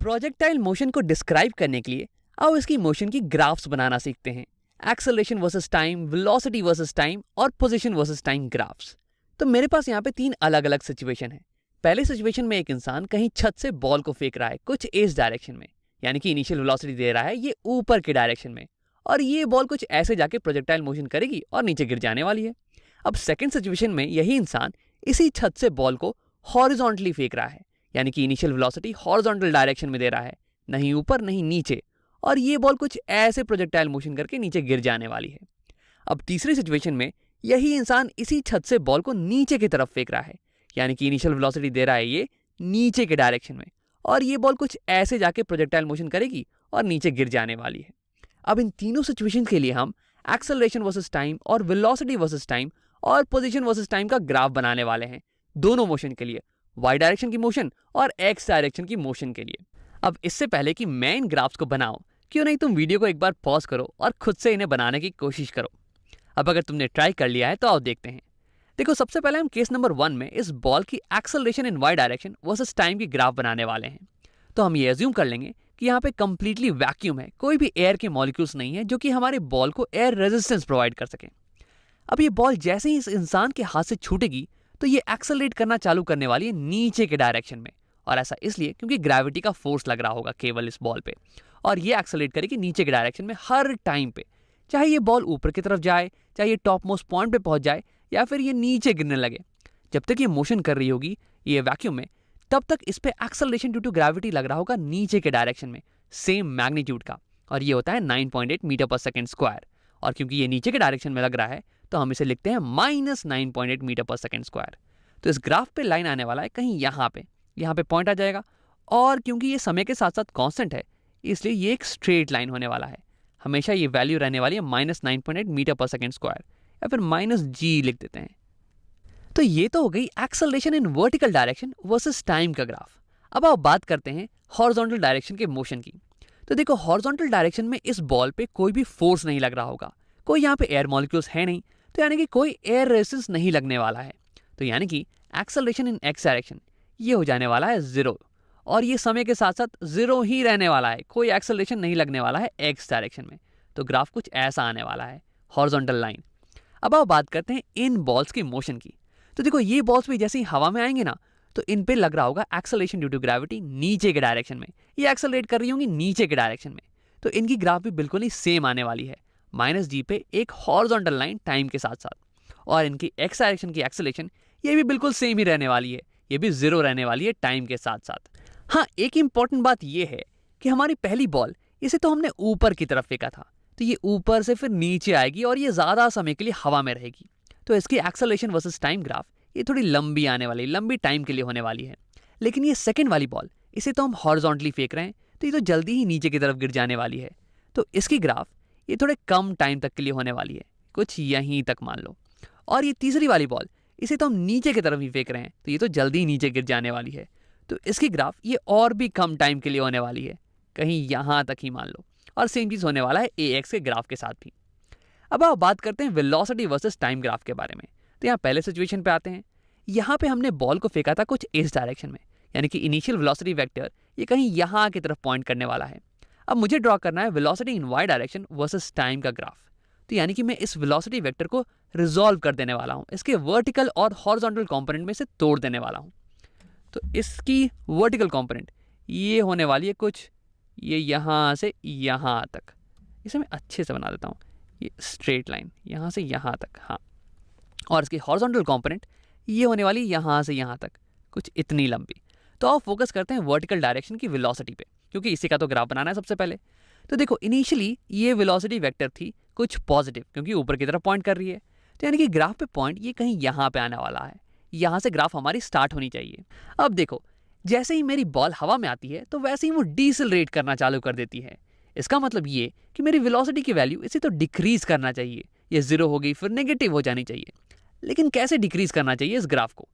Projectile motion को describe करने के लिए आओ इसकी मोशन की ग्राफ्स बनाना सीखते हैं। Acceleration versus time, velocity versus time और पोजीशन वर्सेस टाइम ग्राफ्स। तो मेरे पास यहाँ पे 3 अलग अलग सिचुएशन है। पहले सिचुएशन में एक इंसान कहीं छत से बॉल को फेंक रहा है कुछ इस डायरेक्शन में, यानी कि इनिशियल वेलोसिटी दे रहा है ये ऊपर के डायरेक्शन में, और ये बॉल कुछ ऐसे जाके प्रोजेक्टाइल मोशन करेगी और नीचे गिर जाने वाली है। अब सेकंड सिचुएशन में यही इंसान इसी छत से बॉल को हॉरिजॉन्टली फेंक रहा है, यानी कि इनिशियल वेलोसिटी हॉरिजॉन्टल डायरेक्शन में दे रहा है, नहीं ऊपर नहीं नीचे, और ये बॉल कुछ ऐसे प्रोजेक्टाइल मोशन करके नीचे गिर जाने वाली है। अब तीसरी सिचुएशन में यही इंसान इसी छत से बॉल को नीचे की तरफ फेंक रहा है, यानी कि इनिशियल वेलोसिटी दे रहा है ये नीचे के डायरेक्शन में, और ये बॉल कुछ ऐसे जाके प्रोजेक्टाइल मोशन करेगी और नीचे गिर जाने वाली है। अब इन तीनों सिचुएशन के लिए हम एक्सेलरेशन वर्सेस टाइम और वेलोसिटी वर्सेस टाइम और पोजीशन वर्सेस टाइम का ग्राफ बनाने वाले हैं, दोनों मोशन के लिए, वाई डायरेक्शन की मोशन और एक्स डायरेक्शन की मोशन के लिए। अब इससे पहले कि मैं इन ग्राफ्स को बनाऊं, क्यों नहीं तुम वीडियो को एक बार पॉज करो और खुद से इन्हें बनाने की कोशिश करो। अब अगर तुमने ट्राई कर लिया है तो आओ देखते हैं। देखो, सबसे पहले हम केस नंबर 1 में इस बॉल की acceleration in Y direction versus time की ग्राफ बनाने वाले हैं। तो हम ये एज्यूम कर लेंगे कि यहाँ पे कंप्लीटली वैक्यूम है, कोई भी एयर के मॉलिक्यूल्स नहीं है जो कि हमारे बॉल को एयर रेजिस्टेंस प्रोवाइड कर सके। अब ये बॉल जैसे ही इस इंसान के हाथ से छूटेगी तो ये एक्सेलरेट करना चालू करने वाली है नीचे के डायरेक्शन में, और ऐसा इसलिए क्योंकि ग्रेविटी का फोर्स लग रहा होगा केवल इस बॉल पे, और ये एक्सेलरेट करेगी नीचे के डायरेक्शन में हर टाइम पे, चाहे ये बॉल ऊपर की तरफ जाए, चाहे ये टॉप मोस्ट पॉइंट पे पहुंच जाए, या फिर ये नीचे गिरने लगे। जब तक ये मोशन कर रही होगी ये वैक्यूम में, तब तक इस पे एक्सेलरेशन ड्यू टू ग्रेविटी लग रहा होगा नीचे के डायरेक्शन में सेम मैग्नीट्यूड का, और ये होता है 9.8 मीटर पर सेकेंड स्क्वायर। और क्योंकि ये नीचे के डायरेक्शन में लग रहा है तो हम इसे लिखते हैं -9.8 मीटर पर सेकेंड स्क्वायर। तो इस ग्राफ पे लाइन आने वाला है कहीं यहाँ पे पॉइंट आ जाएगा, और क्योंकि ये समय के साथ साथ कांस्टेंट है इसलिए ये एक स्ट्रेट लाइन होने वाला है। हमेशा ये वैल्यू रहने वाली है -9.8 मीटर पर सेकेंड स्क्वायर, या फिर -g लिख देते हैं। तो ये तो हो गई acceleration in vertical direction versus time का ग्राफ। अब आप बात करते हैं हॉरिजॉन्टल डायरेक्शन के मोशन की। तो देखो, हॉरिजॉन्टल डायरेक्शन में इस बॉल पे कोई भी फोर्स नहीं लग रहा होगा, कोई यहाँ पे एयर मॉलिक्यूल्स है नहीं, तो यानी कि कोई एयर रेजिस्टेंस नहीं लगने वाला है। तो यानी कि एक्सेलरेशन इन एक्स डायरेक्शन ये हो जाने वाला है 0, और ये समय के साथ साथ 0 ही रहने वाला है, कोई एक्सेलरेशन नहीं लगने वाला है एक्स डायरेक्शन में। तो ग्राफ कुछ ऐसा आने वाला है, हॉरिजॉन्टल लाइन। अब आप बात करते हैं इन बॉल्स की मोशन की। तो देखो, ये बॉल्स भी जैसे ही हवा में आएंगे ना तो इन पे लग रहा होगा एक्सेलरेशन ड्यू टू ग्रेविटी नीचे के डायरेक्शन में, ये एक्सेलरेट कर रही होंगी नीचे के डायरेक्शन में। तो इनकी ग्राफ भी बिल्कुल ही सेम आने वाली है, -g पे एक हॉरिजॉन्टल लाइन टाइम के साथ साथ, और इनकी एक्स डायरेक्शन की एक्सेलरेशन ये भी बिल्कुल सेम ही रहने वाली है, ये भी 0 रहने वाली है टाइम के साथ साथ। हाँ, एक इंपॉर्टेंट बात ये है कि हमारी पहली बॉल इसे तो हमने ऊपर की तरफ फेंका था, तो ये ऊपर से फिर नीचे आएगी और ये ज्यादा समय के लिए हवा में रहेगी। तो इसकी एक्सेलरेशन वर्सेस टाइम ग्राफ ये थोड़ी लंबी आने वाली, लंबी टाइम के लिए होने वाली है। लेकिन ये सेकंड वाली बॉल इसे तो हम हॉरिजॉन्टली फेंक रहे हैं, तो ये तो जल्दी ही नीचे की तरफ गिर जाने वाली है। तो इसकी ग्राफ ये थोड़े कम टाइम तक के लिए होने वाली है, कुछ यहीं तक मान लो। और ये तीसरी वाली बॉल इसे तो हम नीचे की तरफ ही फेंक रहे हैं, तो ये तो जल्दी ही नीचे गिर जाने वाली है। तो इसकी ग्राफ ये और भी कम टाइम के लिए होने वाली है, कहीं यहाँ तक ही मान लो। और सेम चीज़ होने वाला है AX के ग्राफ के साथ भी। अब आप बात करते हैं वेलोसिटी वर्सेस टाइम ग्राफ के बारे में। तो यहाँ पहले सिचुएशन पे आते हैं। यहाँ पे हमने बॉल को फेंका था कुछ इस डायरेक्शन में, यानी कि इनिशियल वेलोसिटी वेक्टर ये कहीं यहाँ की तरफ पॉइंट करने वाला है। अब मुझे ड्रॉ करना है velocity in Y direction versus time का ग्राफ। तो यानी कि मैं इस वेलोसिटी वेक्टर को रिजॉल्व कर देने वाला हूँ, इसके वर्टिकल और हॉरिजॉन्टल कंपोनेंट में से तोड़ देने वाला हूँ। तो इसकी वर्टिकल कंपोनेंट ये होने वाली है कुछ ये यहाँ से यहाँ तक, इसे मैं अच्छे से बना देता हूँ, ये स्ट्रेट लाइन यहाँ से यहाँ तक, हाँ। और इसकी हॉरिजॉन्टल कंपोनेंट ये होने वाली यहाँ से यहाँ तक, कुछ इतनी लंबी। तो आप फोकस करते हैं वर्टिकल डायरेक्शन की वेलोसिटी पे, क्योंकि इसी का तो ग्राफ बनाना है सबसे पहले। तो देखो, इनिशियली ये वेलोसिटी वेक्टर थी कुछ पॉजिटिव, क्योंकि ऊपर की तरफ पॉइंट कर रही है। तो यानी कि ग्राफ पे पॉइंट ये कहीं यहाँ पे आने वाला है, यहाँ से ग्राफ हमारी स्टार्ट होनी चाहिए। अब देखो, जैसे ही मेरी बॉल हवा में आती है तो वैसे ही वो डिसेलरेट करना चालू कर देती है। इसका मतलब ये कि मेरी वेलोसिटी की वैल्यू इसे तो डिक्रीज करना चाहिए, ये 0 हो गई फिर नेगेटिव हो जानी चाहिए। लेकिन कैसे डिक्रीज करना चाहिए इस ग्राफ को?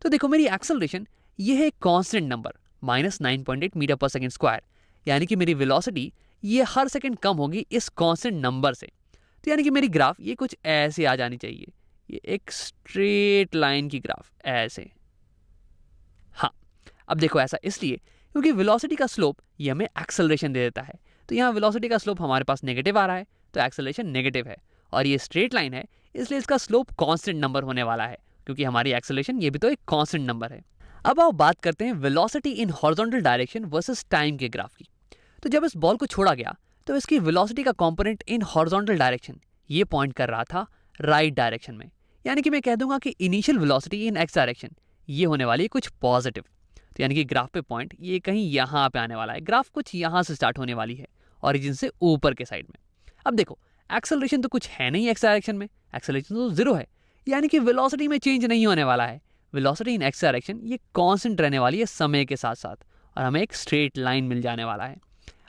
तो देखो, मेरी एक्सेलरेशन ये है कांस्टेंट नंबर -9.8 मीटर पर सेकेंड स्क्वायर, यानी कि मेरी वेलोसिटी ये हर सेकंड कम होगी इस कांस्टेंट नंबर से। तो यानी कि मेरी ग्राफ ये कुछ ऐसे आ जानी चाहिए, ये एक स्ट्रेट लाइन की ग्राफ ऐसे। हाँ, अब देखो, ऐसा इसलिए क्योंकि वेलोसिटी का स्लोप ये हमें एक्सेलरेशन दे देता है। तो यहाँ वेलोसिटी का स्लोप हमारे पास नेगेटिव आ रहा है, तो एक्सेलरेशन नेगेटिव है, और ये स्ट्रेट लाइन है इसलिए इसका स्लोप कांस्टेंट नंबर होने वाला है, क्योंकि हमारी एक्सेलरेशन ये भी तो एक कांस्टेंट नंबर है। अब आओ बात करते हैं velocity in horizontal direction versus time के ग्राफ की। तो जब इस बॉल को छोड़ा गया तो इसकी वेलोसिटी का कंपोनेंट इन हॉरिजॉन्टल डायरेक्शन ये पॉइंट कर रहा था राइट डायरेक्शन में, यानी कि मैं कह दूंगा कि इनिशियल वेलोसिटी इन एक्स डायरेक्शन ये होने वाली है कुछ पॉजिटिव। तो यानी कि ग्राफ पे पॉइंट ये कहीं यहाँ पे आने वाला है, ग्राफ कुछ यहाँ से स्टार्ट होने वाली है ओरिजिन से ऊपर के साइड में। अब देखो एक्सेलरेशन तो कुछ है नहीं एक्स डायरेक्शन में, एक्सेलरेशन तो जीरो है, यानी कि वेलोसिटी में चेंज नहीं होने वाला है। वेलोसिटी इन एक्स डायरेक्शन ये कांस्टेंट रहने वाली है समय के साथ साथ, और हमें एक स्ट्रेट लाइन मिल जाने वाला है।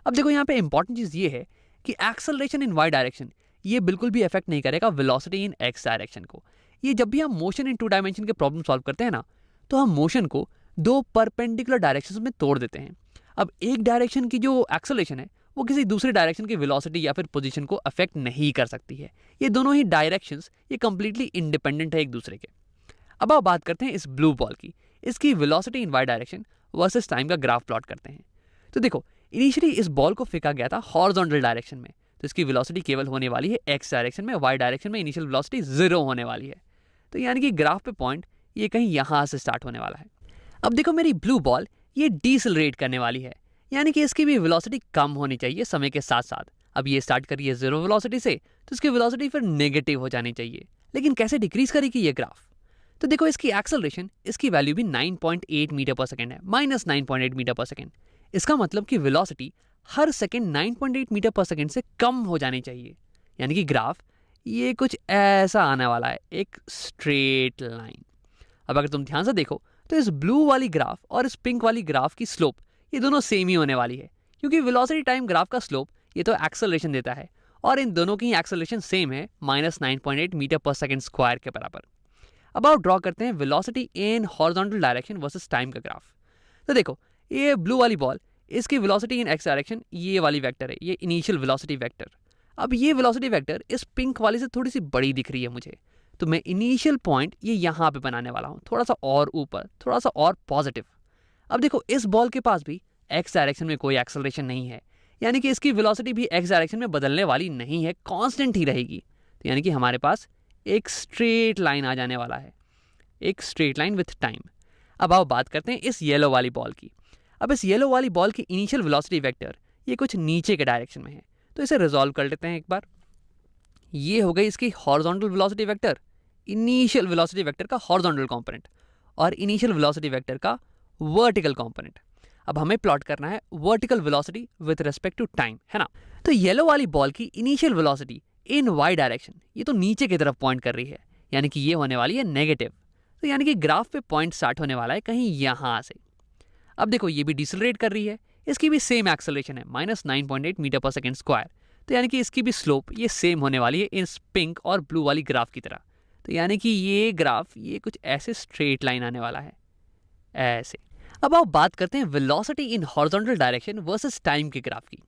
अब देखो यहाँ पे इंपॉर्टेंट चीज़ ये है कि एक्सेलरेशन इन वाई डायरेक्शन ये बिल्कुल भी इफेक्ट नहीं करेगा वेलोसिटी इन एक्स डायरेक्शन को। ये जब भी हम मोशन इन टू डायमेंशन के प्रॉब्लम सॉल्व करते हैं ना, तो हम मोशन को दो परपेंडिकुलर डायरेक्शंस में तोड़ देते हैं। अब एक डायरेक्शन की जो एक्सेलरेशन है वो किसी दूसरे डायरेक्शन की वेलोसिटी या फिर पोजीशन को अफेक्ट नहीं कर सकती है। ये दोनों ही डायरेक्शंस ये कंप्लीटली इंडिपेंडेंट है एक दूसरे के। अब आप बात करते हैं इस ब्लू बॉल की, इसकी velocity in Y direction versus time का ग्राफ प्लॉट करते हैं। तो देखो इनिशियली इस बॉल को फेंका गया था हॉरिजॉन्टल डायरेक्शन में, तो इसकी वेलोसिटी केवल होने वाली है एक्स डायरेक्शन में, वाई डायरेक्शन में इनिशियल वेलोसिटी जीरो होने वाली है। तो यानी कि ग्राफ पे पॉइंट ये कहीं यहाँ से स्टार्ट होने वाला है। अब देखो मेरी ब्लू बॉल ये डिसेलरेट करने वाली है, यानी कि इसकी भी वेलोसिटी कम होनी चाहिए समय के साथ साथ। अब ये स्टार्ट करी है जीरो वेलोसिटी से, तो इसकी वेलोसिटी फिर नेगेटिव हो जानी चाहिए। लेकिन कैसे डिक्रीज करेगी ये ग्राफ? तो देखो इसकी एक्सेलरेशन इसकी वैल्यू भी 9.8 मीटर पर सेकेंड है, -9.8 मीटर पर सेकेंड। इसका मतलब कि वेलोसिटी हर सेकेंड 9.8 मीटर पर सेकेंड से कम हो जानी चाहिए, यानी कि ग्राफ ये कुछ ऐसा आने वाला है, एक स्ट्रेट लाइन। अब अगर तुम ध्यान से देखो तो इस ब्लू वाली ग्राफ और इस पिंक वाली ग्राफ की स्लोप ये दोनों सेम ही होने वाली है, क्योंकि वेलोसिटी टाइम ग्राफ का स्लोप ये तो एक्सेलरेशन देता है, और इन दोनों की एक्सेलरेशन सेम है -9.8 मीटर पर सेकेंड स्क्वायर के बराबर। अब आप ड्रॉ करते हैं velocity in horizontal direction versus time का ग्राफ। तो देखो ये ब्लू वाली बॉल, इसकी वेलोसिटी इन एक्स डायरेक्शन ये वाली वेक्टर है, ये इनिशियल वेलोसिटी वेक्टर। अब ये वेलोसिटी वेक्टर इस पिंक वाली से थोड़ी सी बड़ी दिख रही है मुझे, तो मैं इनिशियल पॉइंट ये यहाँ पे बनाने वाला हूँ, थोड़ा सा और ऊपर, थोड़ा सा और पॉजिटिव। अब देखो इस बॉल के पास भी एक्स डायरेक्शन में कोई एक्सेलरेशन नहीं है, यानी कि इसकी वेलोसिटी भी एक्स डायरेक्शन में बदलने वाली नहीं है, कांस्टेंट ही रहेगी। तो यानी कि हमारे पास एक स्ट्रेट लाइन आ जाने वाला है, एक स्ट्रेट लाइन विथ टाइम। अब आओ बात करते हैं इस येलो वाली बॉल की। अब इस येलो वाली बॉल की इनिशियल वेलोसिटी वेक्टर ये कुछ नीचे के डायरेक्शन में है, तो इसे रिजॉल्व कर लेते हैं एक बार। ये हो गई इसकी horizontal velocity vector, initial velocity vector का हॉरिजॉन्टल कंपोनेंट, और इनिशियल वेलोसिटी वेक्टर का वर्टिकल कंपोनेंट। अब हमें प्लॉट करना है vertical velocity with respect to time, है ना। तो येलो वाली बॉल की initial velocity in Y direction ये तो नीचे की तरफ पॉइंट कर रही है, यानी कि ये होने वाली है नेगेटिव। तो यानी कि ग्राफ पे पॉइंट स्टार्ट होने वाला है कहीं यहाँ से। अब देखो ये भी डिसेलरेट कर रही है, इसकी भी सेम एक्सेलरेशन है -9.8 मीटर पर सेकेंड स्क्वायर। तो यानी कि इसकी भी स्लोप ये सेम होने वाली है इस पिंक और ब्लू वाली ग्राफ की तरह। तो यानी कि ये ग्राफ ये कुछ ऐसे स्ट्रेट लाइन आने वाला है, ऐसे। अब आप बात करते हैं velocity in horizontal direction versus time के ग्राफ की।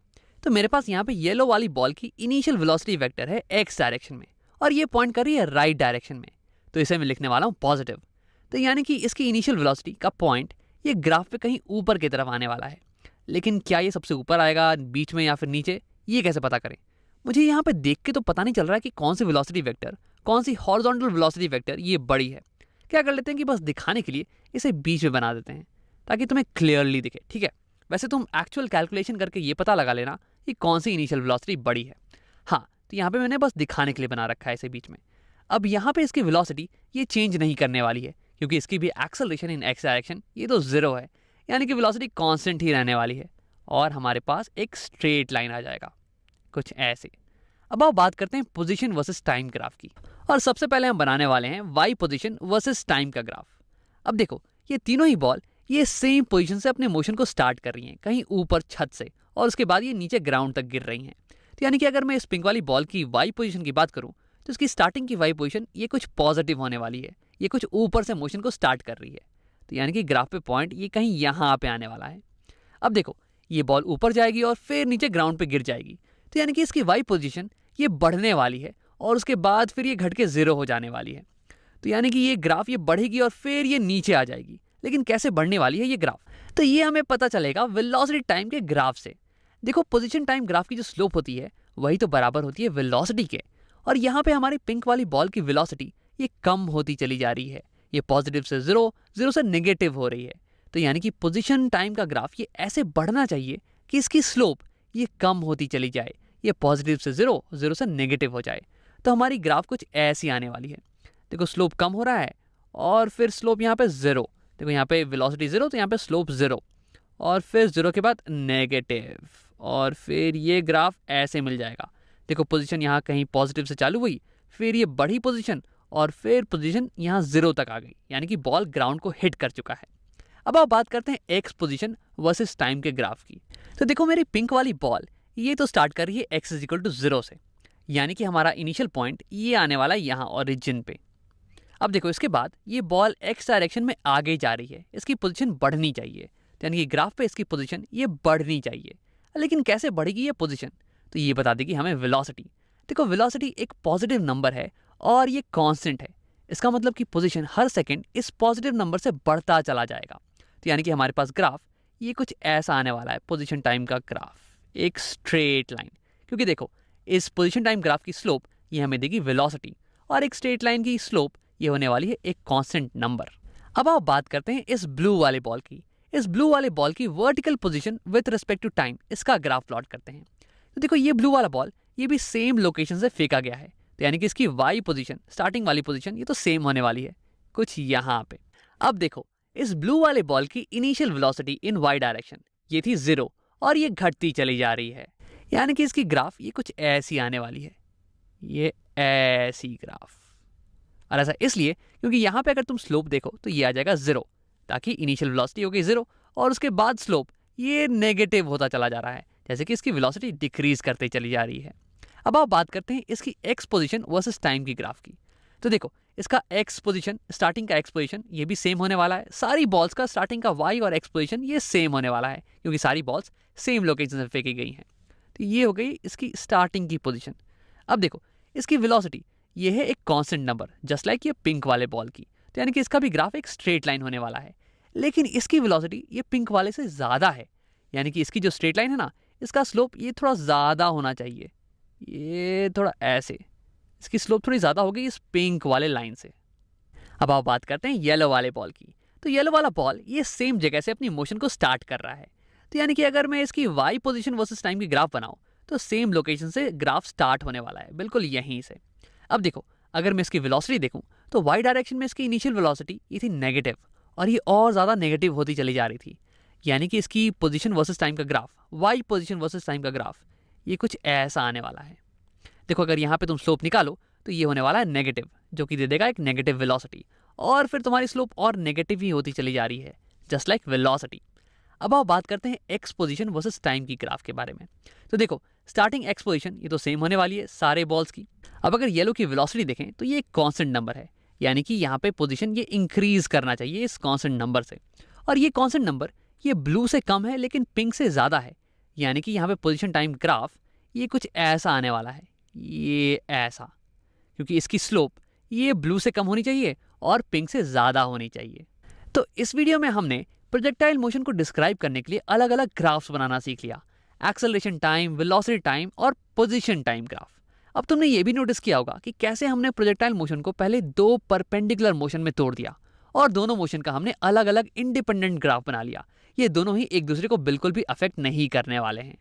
तो मेरे पास यहाँ पे येलो वाली बॉल की इनिशियल वेलोसिटी वेक्टर है एक्स डायरेक्शन में, और ये पॉइंट कर रही है राइट डायरेक्शन में, तो इसे मैं लिखने वाला हूँ पॉजिटिव। तो यानी कि इसकी इनिशियल वेलोसिटी का पॉइंट ये ग्राफ पे कहीं ऊपर की तरफ आने वाला है। लेकिन क्या ये सबसे ऊपर आएगा, बीच में, या फिर नीचे, ये कैसे पता करें? मुझे यहाँ पे देख के तो पता नहीं चल रहा है कि कौन सी वेलोसिटी वेक्टर, कौन सी हॉरिजॉन्टल वेलोसिटी वेक्टर ये बड़ी है। क्या कर लेते हैं कि बस दिखाने के लिए इसे बीच में बना देते हैं ताकि तुम्हें क्लियरली दिखे, ठीक है। वैसे तुम एक्चुअल कैलकुलेशन करके ये पता लगा लेना कि कौन सी इनिशियल वेलोसिटी बड़ी है। हाँ, तो यहाँ पे मैंने बस दिखाने के लिए बना रखा है इसे बीच में। अब यहाँ पे इसकी वेलोसिटी ये चेंज नहीं करने वाली है, क्योंकि इसकी भी एक्सेलरेशन इन एक्स डायरेक्शन ये तो जीरो है, यानी कि वेलोसिटी कांस्टेंट ही रहने वाली है, और हमारे पास एक स्ट्रेट लाइन आ जाएगा कुछ ऐसे। अब आप बात करते हैं पोजीशन वर्सेस टाइम ग्राफ की, और सबसे पहले हम बनाने वाले हैं वाई पोजीशन वर्सेस टाइम का ग्राफ। अब देखो ये तीनों ही बॉल ये सेम पोजीशन से अपने मोशन को स्टार्ट कर रही हैं, कहीं ऊपर छत से, और उसके बाद ये नीचे ग्राउंड तक गिर रही हैं। तो यानी कि अगर मैं इस पिंक वाली बॉल की वाई पोजीशन की बात करूं तो इसकी स्टार्टिंग की वाई पोजीशन ये कुछ पॉजिटिव होने वाली है, ये कुछ ऊपर से मोशन को स्टार्ट कर रही है। तो यानी कि ग्राफ पे पॉइंट ये कहीं यहाँ पे आने वाला है। अब देखो ये बॉल ऊपर जाएगी और फिर नीचे ग्राउंड पे गिर जाएगी, तो यानी कि इसकी वाई पोजीशन ये बढ़ने वाली है, और उसके बाद फिर ये घट के जीरो हो जाने वाली है। तो यानी कि ये ग्राफ ये बढ़ेगी और फिर ये नीचे आ जाएगी। लेकिन कैसे बढ़ने वाली है ये ग्राफ? तो ये हमें पता चलेगा वेलोसिटी टाइम के ग्राफ से। देखो पोजीशन टाइम ग्राफ की जो स्लोप होती है वही तो बराबर होती है वेलोसिटी के, और यहाँ पे हमारी पिंक वाली बॉल की वेलोसिटी ये कम होती चली जा रही है। ये पॉजिटिव से जीरो, जीरो से नेगेटिव हो रही है। तो यानी कि पोजीशन टाइम का ग्राफ ये ऐसे बढ़ना चाहिए कि इसकी स्लोप ये कम होती चली जाए, ये पॉजिटिव से जीरो, जीरो से नेगेटिव हो जाए। तो हमारी ग्राफ कुछ ऐसी आने वाली है। देखो स्लोप कम हो रहा है और फिर स्लोप यहाँ पे जीरो। देखो यहाँ पे वेलोसिटी जीरो तो यहाँ पे स्लोप जीरो, और फिर जीरो के बाद नेगेटिव, और फिर ये ग्राफ ऐसे मिल जाएगा। देखो पोजीशन यहाँ कहीं पॉजिटिव से चालू हुई, फिर ये बढ़ी पोजीशन, और फिर पोजीशन यहाँ जीरो तक आ गई, यानी कि बॉल ग्राउंड को हिट कर चुका है। अब आप बात करते हैं एक्स पोजीशन वर्सेस टाइम के ग्राफ की। तो देखो मेरी पिंक वाली बॉल ये तो स्टार्ट कर रही है X is equal to zero से, यानी कि हमारा इनिशियल पॉइंट ये आने वाला है यहाँ ओरिजिन पे। अब देखो इसके बाद ये बॉल एक्स डायरेक्शन में आगे जा रही है, इसकी पोजीशन बढ़नी चाहिए, यानी कि ग्राफ पे इसकी पोजीशन ये बढ़नी चाहिए। लेकिन कैसे बढ़ेगी ये पोजीशन, तो ये बता देगी हमें वेलोसिटी। देखो वेलोसिटी एक पॉजिटिव नंबर है और ये कांस्टेंट है, इसका मतलब कि पोजीशन हर सेकंड इस पॉजिटिव नंबर से बढ़ता चला जाएगा। तो यानी कि हमारे पास ग्राफ ये कुछ ऐसा आने वाला है, पोजीशन टाइम का ग्राफ, एक स्ट्रेट लाइन। क्योंकि देखो इस पोजीशन टाइम ग्राफ की स्लोप ये हमें देगी वेलोसिटी, और एक स्ट्रेट लाइन की स्लोप ये होने वाली है एक कांस्टेंट नंबर। अब आप बात करते हैं इस ब्लू वाले बॉल की। इस ब्लू वाले बॉल की vertical position with respect to time, इसका ग्राफ प्लॉट करते हैं। तो देखो ये ब्लू वाला बॉल ये भी सेम लोकेशन से फेंका गया है, तो यानी कि इसकी वाई पोजीशन, स्टार्टिंग वाली पोजीशन ये तो सेम होने वाली है कुछ यहाँ पे। अब देखो इस ब्लू वाले बॉल की initial velocity in Y direction ये थी जीरो, और ये घटती चली जा रही है, यानी कि इसकी ग्राफ ये कुछ ऐसी आने वाली है, ये ऐसी ग्राफ। और ऐसा इसलिए क्योंकि यहाँ पे अगर तुम स्लोप देखो तो ये आ जाएगा जीरो, ताकि इनिशियल वेलोसिटी हो गई जीरो और उसके बाद स्लोप ये नेगेटिव होता चला जा रहा है, जैसे कि इसकी वेलोसिटी डिक्रीज करते चली जा रही है। अब आप बात करते हैं इसकी एक्स पोजीशन वर्सेस टाइम की ग्राफ की। तो देखो इसका एक्स पोजीशन, स्टार्टिंग का एक्स पोजीशन ये भी सेम होने वाला है, सारी बॉल्स का स्टार्टिंग का वाई और एक्स पोजीशन ये सेम होने वाला है, क्योंकि सारी बॉल्स सेम लोकेशन से फेंकी गई हैं। तो ये हो गई इसकी स्टार्टिंग की पोजीशन। अब देखो इसकी वेलोसिटी ये है एक कांस्टेंट नंबर, जस्ट लाइक ये पिंक वाले बॉल की, तो यानी कि इसका भी ग्राफ एक स्ट्रेट लाइन होने वाला है। लेकिन इसकी वेलोसिटी ये पिंक वाले से ज़्यादा है, यानी कि इसकी जो स्ट्रेट लाइन है ना, इसका स्लोप ये थोड़ा ज़्यादा होना चाहिए, ये थोड़ा ऐसे, इसकी स्लोप थोड़ी ज़्यादा होगी इस पिंक वाले लाइन से। अब आप बात करते हैं येलो वाले बॉल की। तो येलो वाला बॉल ये सेम जगह से अपनी मोशन को स्टार्ट कर रहा है, तो यानी कि अगर मैं इसकी वाई पोजीशन वर्सेस टाइम की ग्राफ बनाऊं तो सेम लोकेशन से ग्राफ स्टार्ट होने वाला है, बिल्कुल यहीं से। अब देखो अगर मैं इसकी वेलोसिटी देखूं तो वाई डायरेक्शन में इसकी इनिशियल वेलोसिटी ये थी नेगेटिव, और ये और ज़्यादा नेगेटिव होती चली जा रही थी, यानी कि इसकी पोजीशन वर्सेस टाइम का graph, Y position versus time का ग्राफ ये कुछ ऐसा आने वाला है। देखो अगर यहाँ पे तुम स्लोप निकालो तो ये होने वाला है नेगेटिव, जो कि दे देगा एक नेगेटिव वेलोसिटी, और फिर तुम्हारी स्लोप और नेगेटिव ही होती चली जा रही है, जस्ट लाइक वेलोसिटी। अब आप बात करते हैं एक्स पोजीशन वर्सेस टाइम की ग्राफ के बारे में। तो देखो स्टार्टिंग एक्स पोजीशन ये तो सेम होने वाली है सारे बॉल्स की। अब अगर येलो की वेलोसिटी देखें तो ये एक कांस्टेंट नंबर है, यानी कि यहाँ पे पोजीशन ये इंक्रीज करना चाहिए इस कांस्टेंट नंबर से, और ये कांस्टेंट नंबर ये ब्लू से कम है लेकिन पिंक से ज़्यादा है, यानी कि यहाँ पे पोजीशन टाइम ग्राफ ये कुछ ऐसा आने वाला है, ये ऐसा, क्योंकि इसकी स्लोप ये ब्लू से कम होनी चाहिए और पिंक से ज़्यादा होनी चाहिए। तो इस वीडियो में हमने प्रोजेक्टाइल मोशन को डिस्क्राइब करने के लिए अलग अलग ग्राफ्स बनाना सीख लिया, एक्सेलरेशन टाइम, वेलोसिटी टाइम और पोजीशन टाइम ग्राफ। अब तुमने ये भी नोटिस किया होगा कि कैसे हमने प्रोजेक्टाइल मोशन को पहले दो परपेंडिकुलर मोशन में तोड़ दिया, और दोनों मोशन का हमने अलग अलग इंडिपेंडेंट ग्राफ बना लिया। ये दोनों ही एक दूसरे को बिल्कुल भी अफेक्ट नहीं करने वाले हैं।